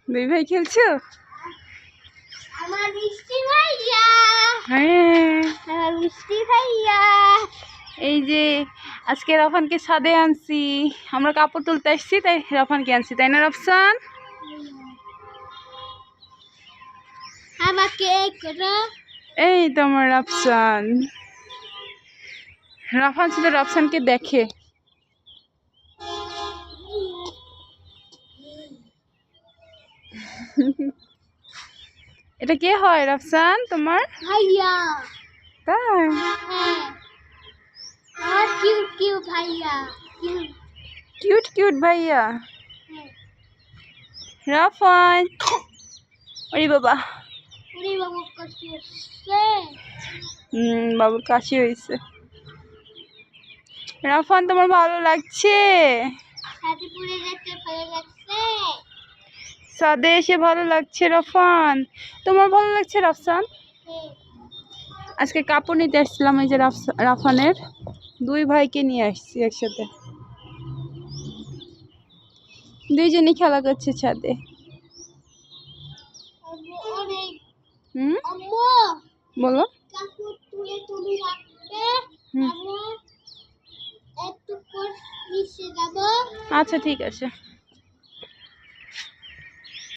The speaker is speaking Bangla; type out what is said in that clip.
দুই ভাই খেলছো? আমার মিষ্টি ভাইয়া, হ্যাঁ আমার মিষ্টি ভাইয়া। এই যে আজকে রফানকে ছাদে আনছি, আমরা কাপড় তুলতে আসছি তাই রফানকে আনছি, তাই না রফসান? আমাকে করো। এই তো আমার রফসান। রফান শুধু রফসানকে দেখে। এটা কে হয় রফসান তোমার? ভাইয়া। তাই? হ্যাঁ, আমার কিউট কিউট ভাইয়া। কিউট কিউট ভাইয়া হ্যাঁ। রফান। ওরে বাবা, ওরে বাবু কাছে আসছে। বাবুর কাশি হয়েছে। রফান তোমার ভালো লাগছে? হাতে পুড়ে যেতে ভালো লাগছে। ছাদে এসে ভালো লাগছে রফান? তোমার ভালো লাগছে রফসান? হ্যাঁ। আজকে কাপড় নিতে আসছিলাম, এই যে রাফানের দুই ভাইকে নিয়ে আসছি একসাথে, দুইজনই খেলা করছে ছাদে। আম্মু অনেক। হুম, আম্মু বলো। কাপড় তুলে তুমি রাখবে। হুম, আমি একটু পর নিচে যাবো। আচ্ছা ঠিক আছে।